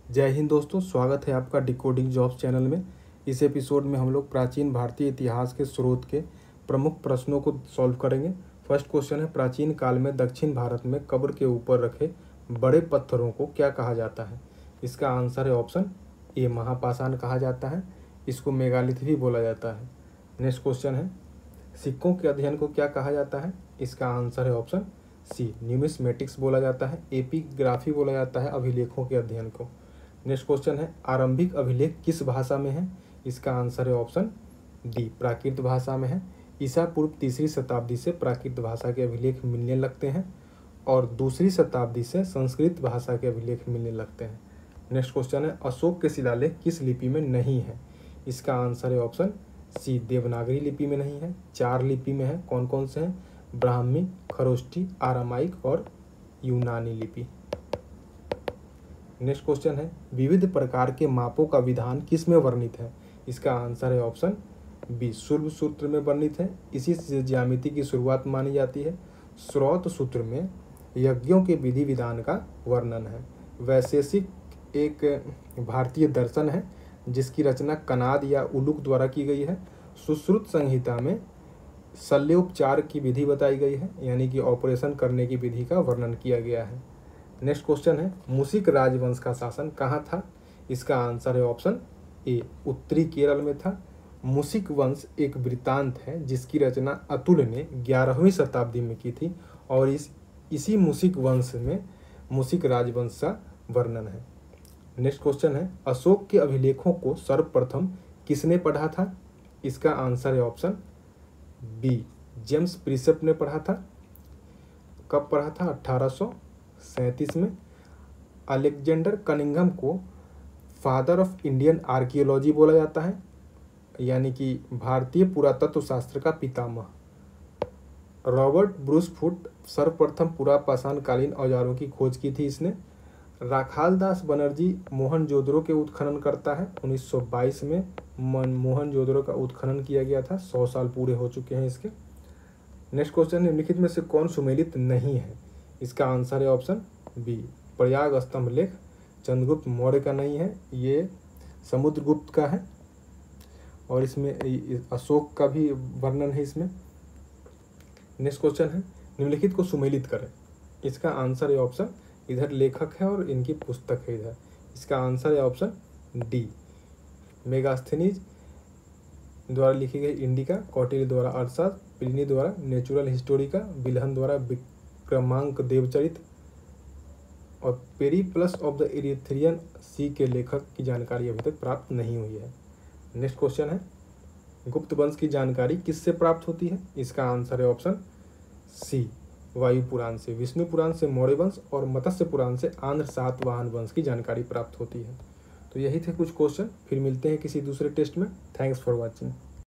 जय हिंद दोस्तों, स्वागत है आपका डिकोडिंग जॉब्स चैनल में। इस एपिसोड में हम लोग प्राचीन भारतीय इतिहास के स्रोत के प्रमुख प्रश्नों को सॉल्व करेंगे। फर्स्ट क्वेश्चन है, प्राचीन काल में दक्षिण भारत में कब्र के ऊपर रखे बड़े पत्थरों को क्या कहा जाता है? इसका आंसर है ऑप्शन ए, महापाषाण कहा जाता है। इसको मेगालिथ भी बोला जाता है। नेक्स्ट क्वेश्चन है, सिक्कों के अध्ययन को क्या कहा जाता है? इसका आंसर है ऑप्शन सी, न्यूमिस्मेटिक्स बोला जाता है। एपिग्राफी बोला जाता है अभिलेखों के अध्ययन को। नेक्स्ट क्वेश्चन है, आरंभिक अभिलेख किस भाषा में है? इसका आंसर है ऑप्शन डी, प्राकृत भाषा में है। ईसा पूर्व 3री शताब्दी से प्राकृत भाषा के अभिलेख मिलने लगते हैं और 2री शताब्दी से संस्कृत भाषा के अभिलेख मिलने लगते हैं। नेक्स्ट क्वेश्चन है, अशोक के शिलालेख किस लिपि में नहीं है? इसका आंसर है ऑप्शन सी, देवनागरी लिपि में नहीं है। 4 लिपि में है। कौन कौन से हैं? ब्राह्मी, खरोष्ठी, आरामाइक और यूनानी लिपि। नेक्स्ट क्वेश्चन है, विविध प्रकार के मापों का विधान किस में वर्णित है? इसका आंसर है ऑप्शन बी, शुल्ब सूत्र में वर्णित है। इसी से ज्यामिति की शुरुआत मानी जाती है। श्रौत सूत्र में यज्ञों के विधि विधान का वर्णन है। वैशेषिक एक भारतीय दर्शन है जिसकी रचना कनाद या उलुक द्वारा की गई है। सुश्रुत संहिता में शल्योपचार की विधि बताई गई है, यानी कि ऑपरेशन करने की विधि का वर्णन किया गया है। नेक्स्ट क्वेश्चन है, मुसिक राजवंश का शासन कहाँ था? इसका आंसर है ऑप्शन ए, उत्तरी केरल में था। मुसिक वंश एक वृत्तांत है जिसकी रचना अतुल ने 11वीं शताब्दी में की थी और इसी मुसिक वंश में मुसिक राजवंश का वर्णन है। नेक्स्ट क्वेश्चन है, अशोक के अभिलेखों को सर्वप्रथम किसने पढ़ा था? इसका आंसर है ऑप्शन बी, जेम्स प्रिसेप ने पढ़ा था। कब पढ़ा था? 1837 में। अलेक्जेंडर कनिंघम को फादर ऑफ इंडियन आर्कियोलॉजी बोला जाता है, यानी कि भारतीय पुरातत्व शास्त्र का पितामह। रॉबर्ट ब्रूस फुट सर्वप्रथम पुरापाषाण कालीन औजारों की खोज की थी इसने। राखालदास बनर्जी मोहनजोदड़ो के उत्खनन करता है। 1922 में मोहनजोदड़ो का उत्खनन किया गया था। 100 साल पूरे हो चुके हैं इसके। नेक्स्ट क्वेश्चन, निम्नलिखित में से कौन सुमेलित नहीं है? इसका आंसर है ऑप्शन बी, प्रयाग स्तंभ लेख चंद्रगुप्त मौर्य का नहीं है, ये समुद्रगुप्त का है और इसमें अशोक का भी वर्णन है इसमें। नेक्स्ट क्वेश्चन है, निम्नलिखित को सुमेलित करें। इसका आंसर है ऑप्शन, इधर लेखक है और इनकी पुस्तक है इधर। इसका आंसर है ऑप्शन डी, मेगास्थनीज द्वारा लिखी गई इंडिका, कौटिल्य द्वारा अर्थशास्त्र, प्लिनी द्वारा नेचुरल हिस्टोरिका, बिल्हन द्वारा विक्रमांक देवचरित और पेरिप्लस ऑफ द इरिथ्रियन सी के लेखक की जानकारी अभी तक प्राप्त नहीं हुई है। नेक्स्ट क्वेश्चन है, गुप्त वंश की जानकारी किससे प्राप्त होती है? इसका आंसर है ऑप्शन सी, वायु पुराण से। विष्णु पुराण से मौर्य वंश और मत्स्य पुराण से आंध्र सातवाहन वंश की जानकारी प्राप्त होती है। तो यही थे कुछ क्वेश्चन। फिर मिलते हैं किसी दूसरे टेस्ट में। Thanks for watching.